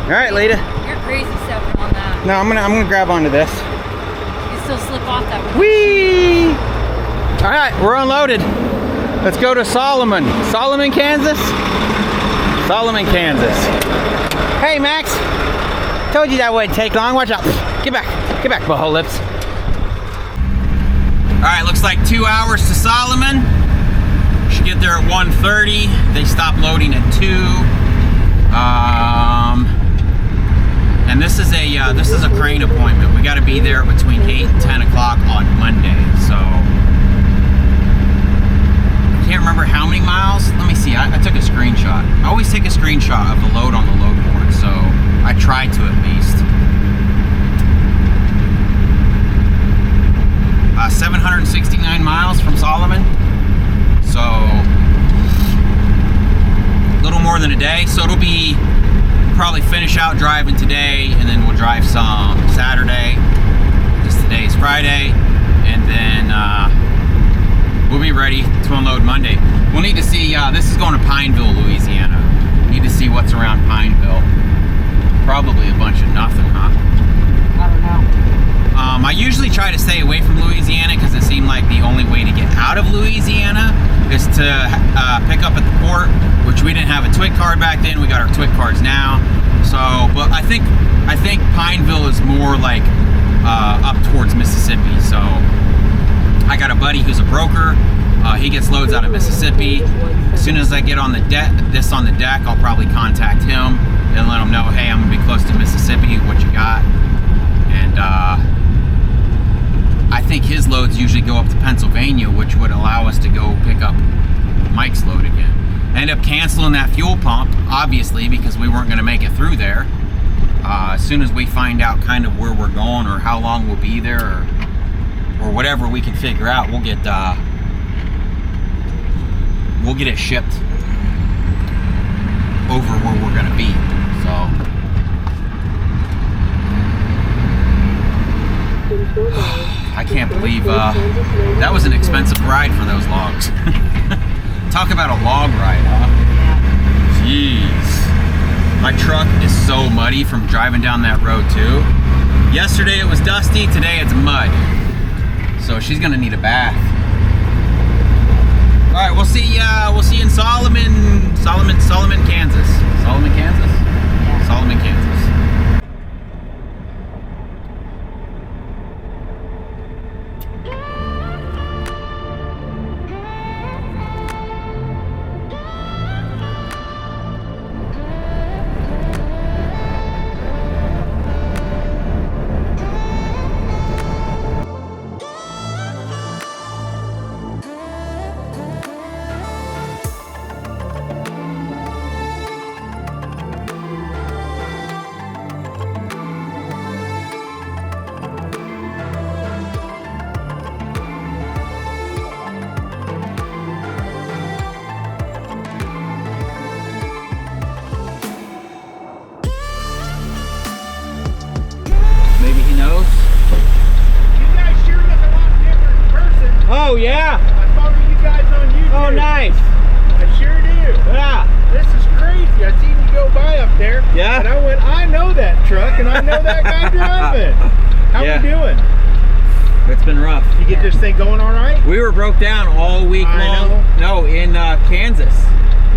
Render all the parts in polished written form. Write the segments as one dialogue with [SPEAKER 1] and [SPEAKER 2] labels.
[SPEAKER 1] All right, Lita.
[SPEAKER 2] You're crazy stepping on that.
[SPEAKER 1] No, I'm gonna grab onto this.
[SPEAKER 2] You still slip off that one.
[SPEAKER 1] Whee! All right, we're unloaded. Let's go to Solomon, Kansas. Solomon, Kansas. Hey, Max. Told you that wouldn't take long. Watch out. Get back, butthole lips. All right, looks like 2 hours to Solomon. Should get there at 1:30. They stopped loading at 2. And this is a crane appointment. We got to be there between 8 and 10 o'clock on Monday. So I can't remember how many miles. Let me see. I took a screenshot. I always take a screenshot of the load on the load board, so I try to at least. 769 miles from Solomon. So a little more than a day. So it'll be probably finish out driving today, and then we'll drive some Saturday, because today is Friday, and then we'll be ready to unload Monday. We'll need to see, this is going to Pineville, Louisiana. Need to see what's around Pineville. Probably a bunch of nothing, huh?
[SPEAKER 2] I don't know.
[SPEAKER 1] I usually try to stay away from Louisiana because it seemed like the only way to get out of Louisiana is to pick up at the port, which we didn't have a TWIC card back then. We got our TWIC cards now. So, but I think Pineville is more like up towards Mississippi. So I got a buddy who's a broker. He gets loads out of Mississippi. As soon as I get on the deck, I'll probably contact him and let him know, hey, I'm gonna be close to Mississippi. What you got? And I think his loads usually go up to Pennsylvania, which would allow us to go pick up Mike's load again. I ended up canceling that fuel pump, obviously, because we weren't going to make it through there. As soon as we find out kind of where we're going or how long we'll be there, or whatever we can figure out, we'll get it shipped over where we're going to be. So. I can't believe that was an expensive ride for those logs. Talk about a log ride, huh? Jeez. My truck is so muddy from driving down that road too. Yesterday it was dusty, today it's mud. So she's gonna need a bath. All right, we'll see you in Solomon, Kansas. Solomon, Kansas? Yeah. Solomon, Kansas. Oh yeah!
[SPEAKER 3] I follow you guys on YouTube.
[SPEAKER 1] Oh nice!
[SPEAKER 3] I sure do.
[SPEAKER 1] Yeah.
[SPEAKER 3] This is crazy. I seen you go by up there.
[SPEAKER 1] Yeah.
[SPEAKER 3] And I went, I know that truck and I know that guy driving. How
[SPEAKER 1] Yeah.
[SPEAKER 3] we doing?
[SPEAKER 1] It's been rough.
[SPEAKER 3] You get this thing going all right?
[SPEAKER 1] We were broke down all week long.
[SPEAKER 3] know.
[SPEAKER 1] No, in Kansas.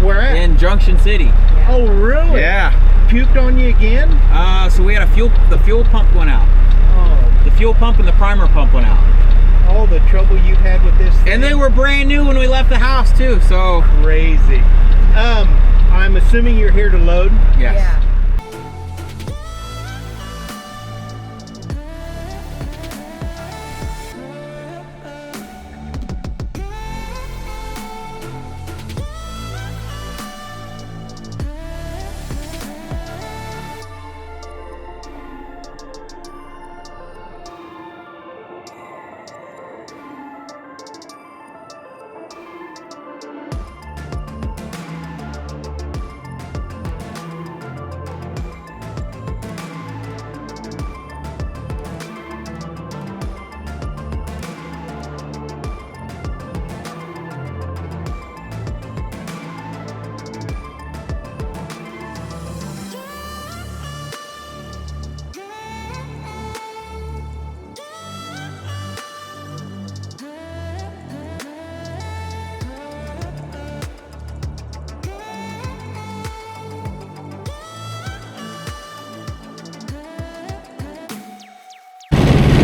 [SPEAKER 3] Where at?
[SPEAKER 1] In Junction City.
[SPEAKER 2] Yeah.
[SPEAKER 3] Oh really?
[SPEAKER 1] Yeah.
[SPEAKER 3] Puked on you again?
[SPEAKER 1] So we had the fuel pump went out.
[SPEAKER 3] Oh.
[SPEAKER 1] The fuel pump and the primer pump went out.
[SPEAKER 3] All the trouble you've had with this thing.
[SPEAKER 1] And they were brand new when we left the house too, so.
[SPEAKER 3] Crazy. I'm assuming you're here to load?
[SPEAKER 1] Yes.
[SPEAKER 2] Yeah.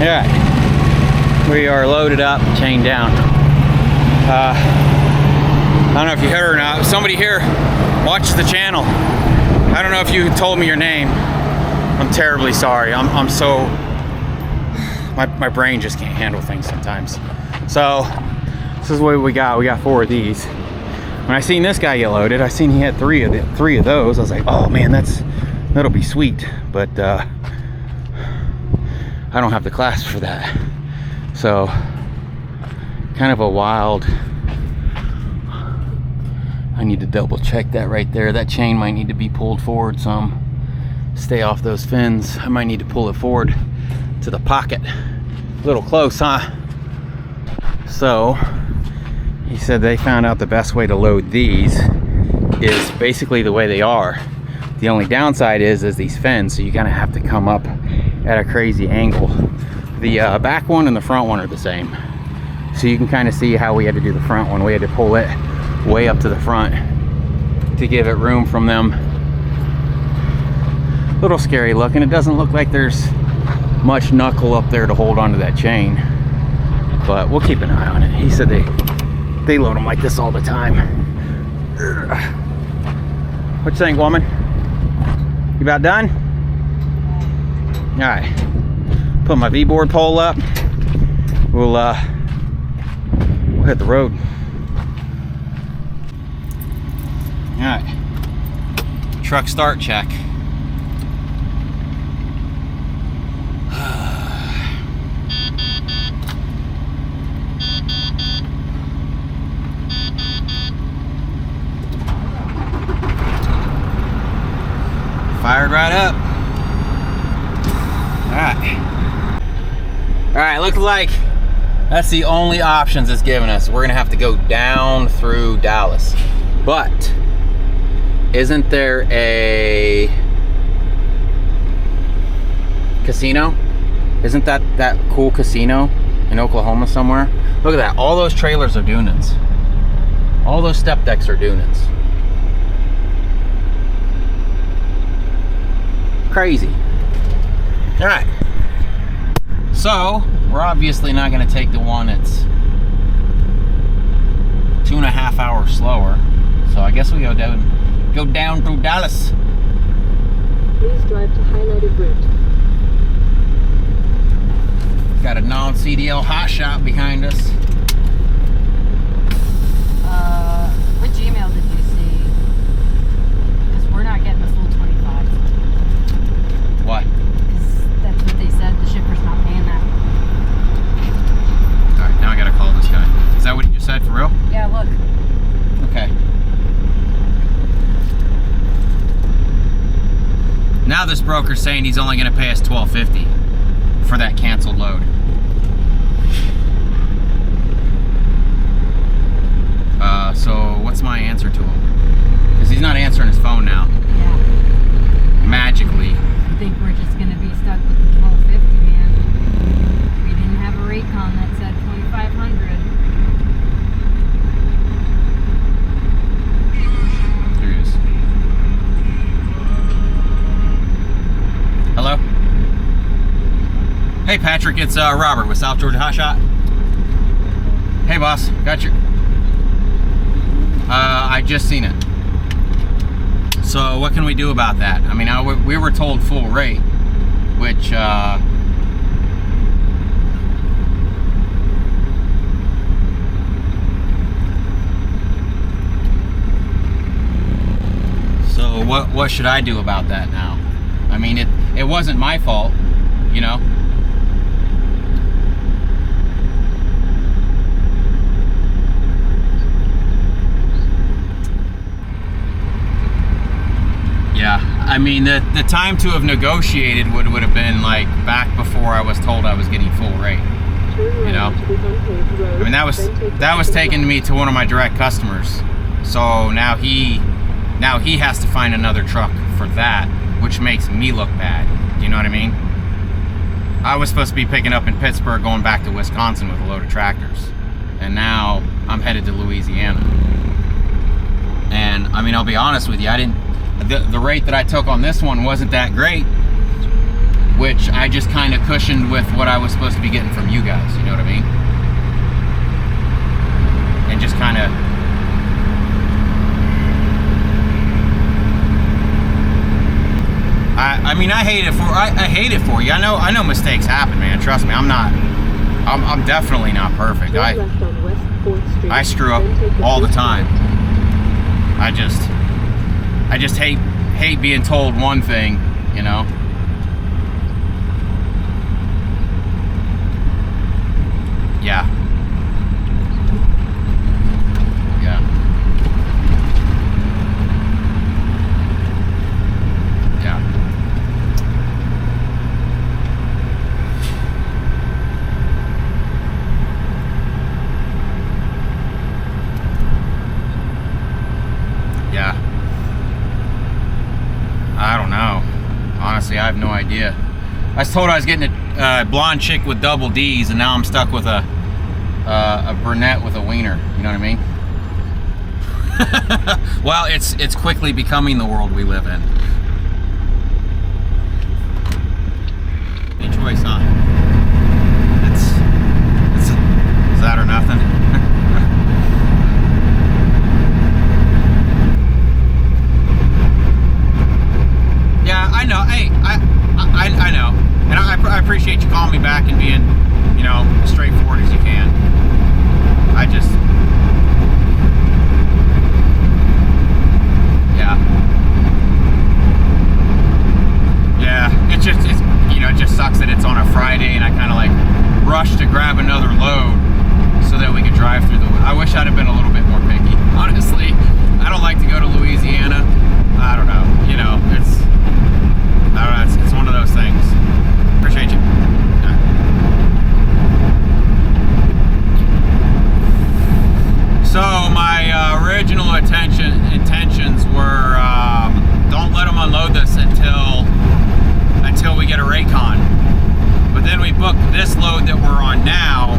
[SPEAKER 1] Yeah, we are loaded up, chained down. I don't know if you heard or not. Somebody here watches the channel. I don't know if you told me your name. I'm terribly sorry. I'm so, my brain just can't handle things sometimes. So this is what we got. We got 4 of these. When I seen this guy get loaded, I seen he had 3 of those. I was like, oh man, that'll be sweet. But I don't have the clasp for that. So kind of a wild. I need to double check that right there. That chain might need to be pulled forward some. Stay off those fins. I might need to pull it forward to the pocket. A little close, huh? So he said they found out the best way to load these is basically the way they are. The only downside is these fins, so you kind of have to come up at a crazy angle. The back one and the front one are the same. So you can kind of see how we had to do the front one. We had to pull it way up to the front to give it room from them. A little scary looking. It doesn't look like there's much knuckle up there to hold onto that chain, but we'll keep an eye on it. He said they load them like this all the time. What you think, woman? You about done? All right. Put my V-board pole up. We'll hit the road. All right. Truck start check. Fired right up. All right, looks like that's the only options it's giving us. We're gonna have to go down through Dallas. But isn't there a casino? Isn't that cool casino in Oklahoma somewhere? Look at that, all those trailers are Dunans. All those step decks are Dunans. Crazy. All right, so we're obviously not going to take the one that's 2.5 hours slower, so I guess we go down through Dallas.
[SPEAKER 4] Please drive to highlighted route.
[SPEAKER 1] Got a non-CDL hot shot behind us.
[SPEAKER 2] Which email did you see? Because we're not getting the full 25.
[SPEAKER 1] Why?
[SPEAKER 2] Because that's what they said. The shipper's not paying that.
[SPEAKER 1] All right, now I gotta call this guy. Is that what you just said, for real?
[SPEAKER 2] Yeah, look.
[SPEAKER 1] Okay. Now this broker's saying he's only gonna pay us $12.50 for that canceled load. So what's my answer to him? Because he's not answering his phone now.
[SPEAKER 2] Yeah.
[SPEAKER 1] Magically.
[SPEAKER 2] I think we're just going to be stuck with the 1250, man. We didn't have a Raycon that said 2500.
[SPEAKER 1] There he is. Hello? Hey Patrick, it's Robert with South Georgia Hot Shot. Hey boss, got your... I just seen it. So what can we do about that? I mean, we were told full rate, which so what should I do about that now? I mean, it wasn't my fault, you know. Yeah, I mean, the time to have negotiated would have been like back before I was told I was getting full rate. You know, I mean, that was taking me to one of my direct customers. So now he has to find another truck for that, which makes me look bad. Do you know what I mean? I was supposed to be picking up in Pittsburgh, going back to Wisconsin with a load of tractors, and now I'm headed to Louisiana. And I mean, I'll be honest with you, the rate that I took on this one wasn't that great. which I just kind of cushioned with what I was supposed to be getting from you guys, you know what I mean? And just kind of, I mean, I hate it for you. I know mistakes happen, man. Trust me, I'm definitely not perfect.
[SPEAKER 4] Turn left on West 4th Street,
[SPEAKER 1] I screw up
[SPEAKER 4] then take
[SPEAKER 1] all the
[SPEAKER 4] first
[SPEAKER 1] time.
[SPEAKER 4] left.
[SPEAKER 1] I just hate being told one thing, you know. Yeah. Yeah. Yeah. Yeah. I don't know. Honestly, I have no idea. I was told I was getting a blonde chick with double D's, and now I'm stuck with a brunette with a wiener. You know what I mean? Well, it's quickly becoming the world we live in. Any choice, huh? It's that or nothing. Yeah, I know. Hey, I know, and I appreciate you calling me back and being, you know, as straightforward as you can. I just, yeah, it's you know, it just sucks that it's on a Friday and I kind of like rushed to grab another load so that we could drive through the. I wish I'd have been a little bit more picky. Honestly, I don't like to go to Louisiana. I don't know. You know, I don't know. It's one of those things. Appreciate you. Yeah. So my original intentions were don't let them unload this until we get a Raycon. But then we booked this load that we're on now,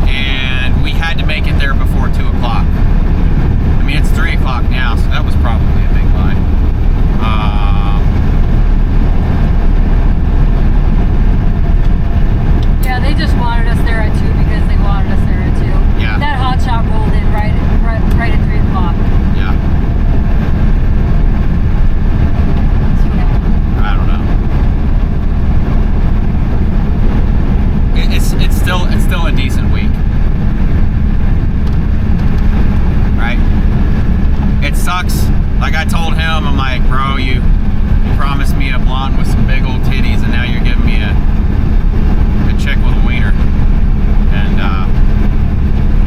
[SPEAKER 1] and we had to make it there before 2 o'clock. I mean, it's 3 o'clock now, so that was probably a big lie.
[SPEAKER 2] Yeah, they just wanted us there at 2 because they wanted us there at 2.
[SPEAKER 1] Yeah.
[SPEAKER 2] That hot shot rolled in right at 3 o'clock.
[SPEAKER 1] Yeah.
[SPEAKER 2] That's what happened.
[SPEAKER 1] I don't know. It's still a decent week, right? It sucks. Like I told him, I'm like, bro, you promised me a blonde with some big old titties, and now you're giving me a chick with a wiener. And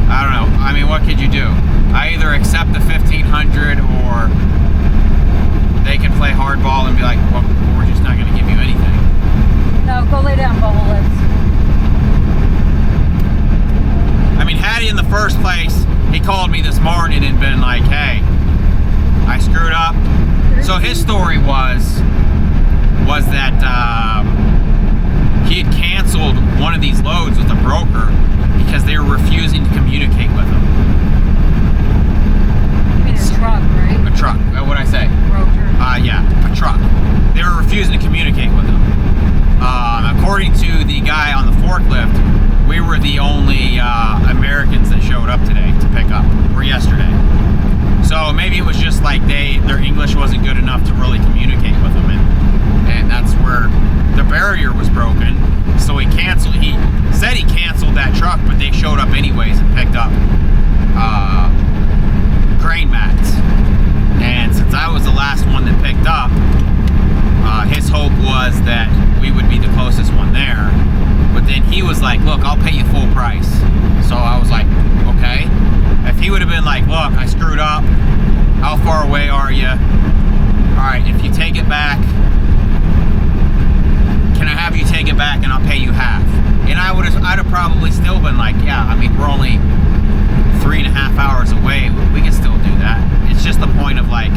[SPEAKER 1] I don't know. I mean, what could you do? I either accept the 1,500 or they can play hardball and be like, well, we're just not going to give you anything.
[SPEAKER 2] No, go lay down, bubble lips.
[SPEAKER 1] I mean, Hattie in the first place, he called me this morning and been like, hey, I screwed up. So his story was that he had canceled one of these loads with a broker because they were refusing to communicate with him.
[SPEAKER 2] You mean a truck, right?
[SPEAKER 1] A truck. What'd I say?
[SPEAKER 2] Broker.
[SPEAKER 1] Yeah, a truck. They were refusing to communicate with him. According to the guy on the forklift, we were the only Americans that showed up today to pick up, or yesterday. So maybe it was just like their English wasn't good enough to really communicate with them, and that's where the barrier was broken. So he said he canceled that truck, but they showed up anyways and picked up crane mats. And since I was the last one that picked up, his hope was that we would be the closest one there. But then he was like, look, I'll pay you full price. So I was like, okay. If he would have been like, look, I screwed up. How far away are you? All right, if you take it back, can I have you take it back and I'll pay you half? And I'd have probably still been like, yeah, I mean, we're only 3.5 hours away. We can still do that. It's just the point of like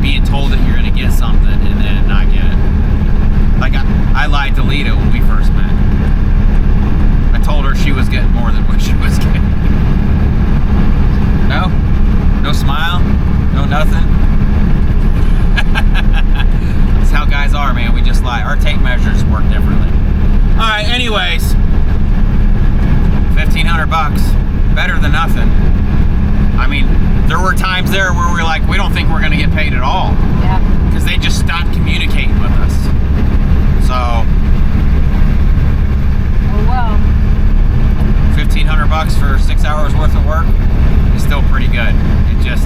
[SPEAKER 1] being told that you're gonna get something and then not get it. Like I lied to Lita when we first met. I told her she was getting more than what she was getting. No? No smile? No nothing? That's how guys are, man. We just lie. Our tape measures were work differently. All right, anyways, $1,500, better than nothing. I mean, there were times there where we were like, we don't think we're gonna get paid at all.
[SPEAKER 2] Yeah.
[SPEAKER 1] Because they just stopped communicating with us. So,
[SPEAKER 2] Oh well.
[SPEAKER 1] $1,500 for 6 hours worth of work is still pretty good. It just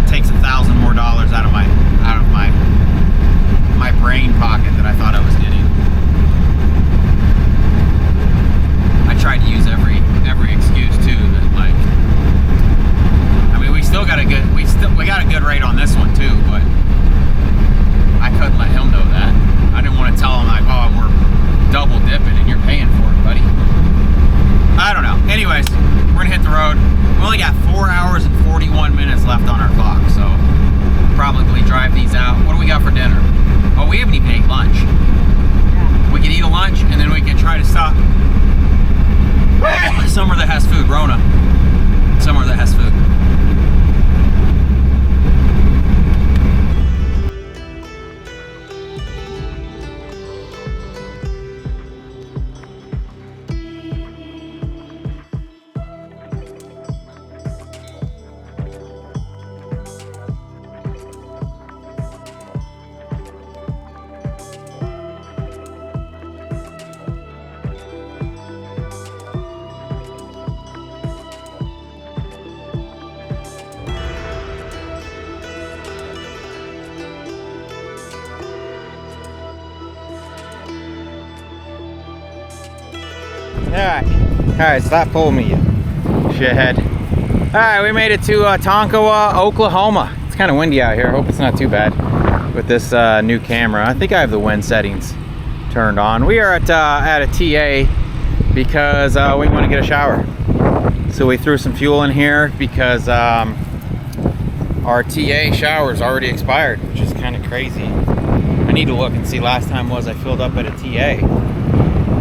[SPEAKER 1] takes $1,000 more out of my brain pocket that I thought I was getting. I tried to use every excuse too that, like, I mean, we got a good rate on this one too, but I couldn't let him know that. I didn't want to tell him like, oh, we're double dipping and you're paying for it, buddy. I don't know. Anyways, we're gonna hit the road. We only got 4 hours and 41 minutes left on our clock, so probably drive these out. What do we got for dinner? Oh, we haven't even ate lunch.
[SPEAKER 2] Yeah.
[SPEAKER 1] We could eat a lunch and then we could try to stop somewhere that has food. Rona. Somewhere that has food. Alright, stop pulling me, you shithead. Alright, we made it to Tonkawa, Oklahoma. It's kind of windy out here. I hope it's not too bad with this new camera. I think I have the wind settings turned on. We are at a TA because we want to get a shower. So we threw some fuel in here because our TA shower is already expired, which is kind of crazy. I need to look and see. Last time I filled up at a TA.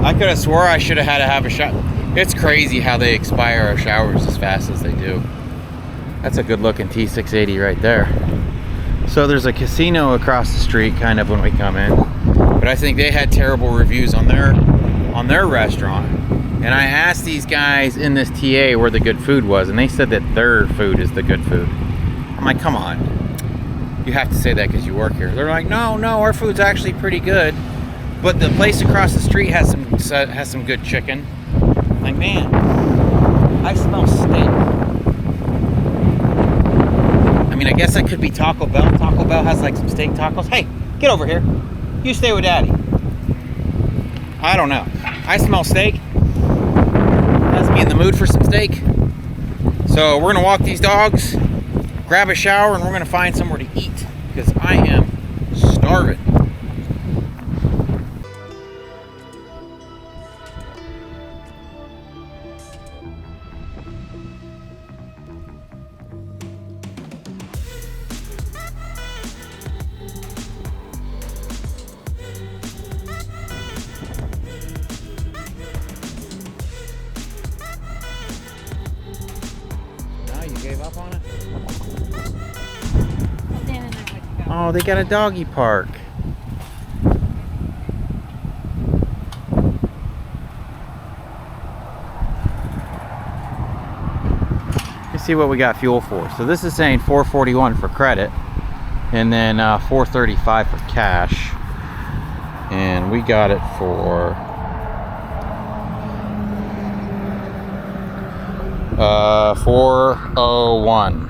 [SPEAKER 1] I could have swore I should have had to have a shower. It's crazy how they expire our showers as fast as they do. That's a good looking T680 right there. So there's a casino across the street kind of when we come in. But I think they had terrible reviews on their restaurant. And I asked these guys in this TA where the good food was, and they said that their food is the good food. I'm like, come on. You have to say that because you work here. They're like, no, our food's actually pretty good. But the place across the street has some good chicken. Like, man, I smell steak. I mean, I guess that could be Taco Bell. Taco Bell has like some steak tacos. Hey, get over here. You stay with Daddy. I don't know. I smell steak. Has me in the mood for some steak. So we're gonna walk these dogs, grab a shower, and we're gonna find somewhere to eat because I am starving. Gave up on it? Oh, they got a doggy park. Let's see what we got fuel for. So this is saying $4.41 for credit, and then $4.35 for cash, and we got it for $4.01.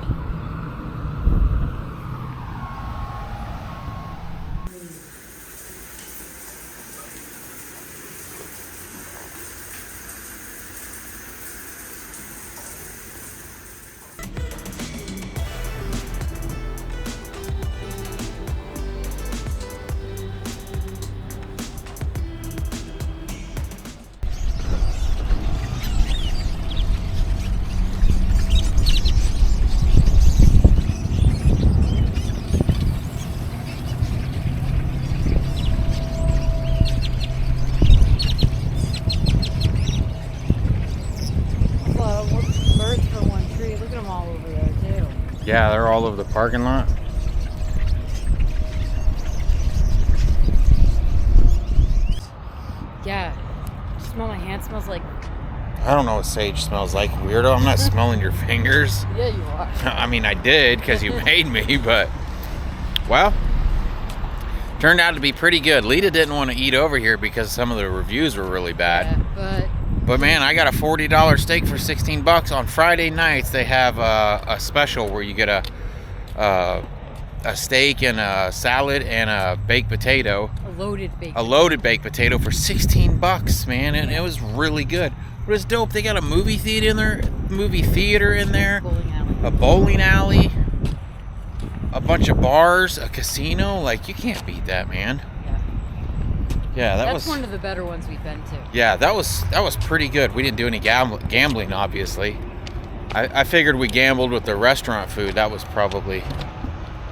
[SPEAKER 1] Yeah, they're all over the parking lot.
[SPEAKER 2] man. It smells like.
[SPEAKER 1] I don't know what sage smells like, weirdo. I'm not smelling your fingers.
[SPEAKER 2] Yeah, you are.
[SPEAKER 1] I mean, I did because you made me, but well, turned out to be pretty good. Lita didn't want to eat over here because some of the reviews were really bad.
[SPEAKER 2] Yeah,
[SPEAKER 1] But man, I got a $40 steak for 16 bucks. On Friday nights, they have a special where you get a steak and a salad and a baked potato. A loaded baked potato for 16 bucks, man, and it was really good. It was dope. They got a movie theater in there, a bowling alley, a bunch of bars, a casino. Like, you can't beat that, man. Yeah, that's
[SPEAKER 2] one of the better ones we've been to.
[SPEAKER 1] Yeah, that was pretty good. We didn't do any gambling, obviously. I figured we gambled with the restaurant food. That was probably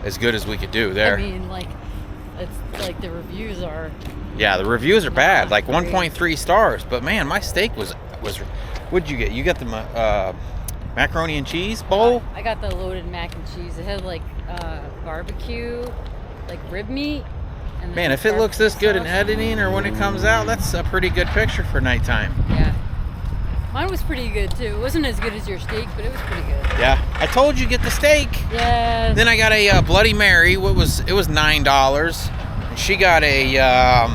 [SPEAKER 1] as good as we could do there.
[SPEAKER 2] I mean, like, it's like the reviews are.
[SPEAKER 1] Yeah, the reviews are bad, like 1.3 stars. But man, my steak was. What'd you get? You got the macaroni and cheese bowl?
[SPEAKER 2] I got the loaded mac and cheese. It had like barbecue, like rib meat. And
[SPEAKER 1] Man, if it looks this good in editing or when it comes out, that's a pretty good picture for nighttime.
[SPEAKER 2] Yeah. Mine was pretty good too. It wasn't as good as your steak, but it was pretty good.
[SPEAKER 1] Yeah, I told you get the steak.
[SPEAKER 2] Yeah.
[SPEAKER 1] Then I got a Bloody Mary. It was $9. And she got a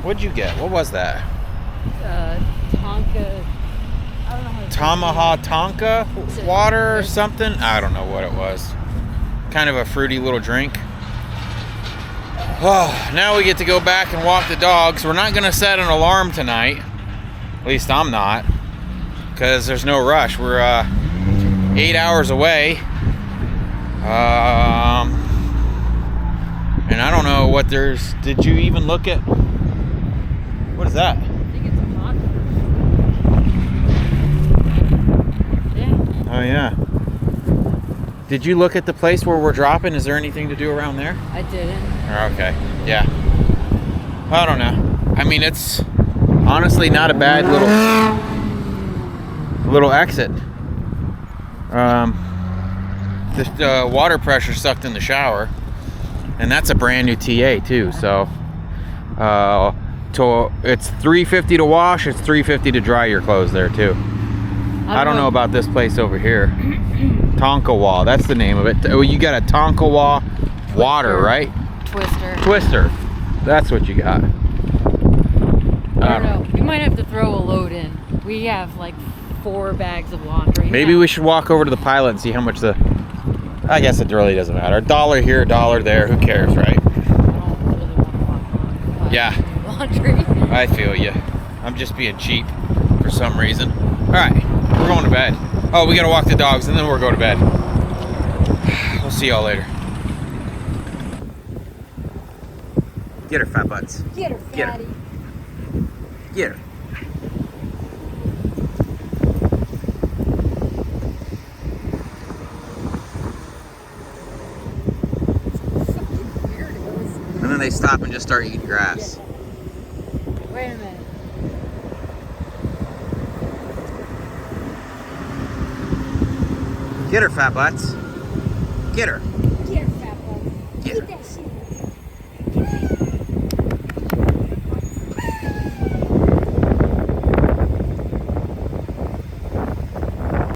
[SPEAKER 1] what'd you get? What was that?
[SPEAKER 2] Tonka. I don't know how to
[SPEAKER 1] Tomahawk Tonka water or something. I don't know what it was. Kind of a fruity little drink. Oh, now we get to go back and walk the dogs. We're not going to set an alarm tonight. At least I'm not. Because there's no rush. We're 8 hours away. And I don't know what there's... Did you even look at... What is that?
[SPEAKER 2] I think it's a Honda. Yeah.
[SPEAKER 1] Oh, yeah. Did you look at the place where we're dropping? Is there anything to do around there?
[SPEAKER 2] I didn't.
[SPEAKER 1] Okay, yeah. I don't know. I mean, it's honestly not a bad little exit. The water pressure sucked in the shower, and that's a brand new TA too. So, it's $3.50 to wash. It's $3.50 to dry your clothes there too. I don't know about this place over here. Tonkawa, that's the name of it. Oh, you got a Tonkawa water, right? Twister. That's what you got.
[SPEAKER 2] I don't know. We might have to throw a load in. We have like 4 bags of laundry.
[SPEAKER 1] Maybe we should walk over to the pilot and see how much I guess it really doesn't matter. $1 here, $1 there. Who cares, right?
[SPEAKER 2] I don't really want to walk on.
[SPEAKER 1] Yeah.
[SPEAKER 2] Laundry.
[SPEAKER 1] I feel you. I'm just being cheap for some reason. All right, we're going to bed. Oh, we got to walk the dogs and then we'll go to bed. We'll see y'all later. Get her, fat butts.
[SPEAKER 2] Get her, fatty.
[SPEAKER 1] Get her. And then they stop and just start eating grass.
[SPEAKER 2] Wait a minute.
[SPEAKER 1] Get her, fat butts. Get her.
[SPEAKER 2] Get her, fat butts.
[SPEAKER 1] Get her.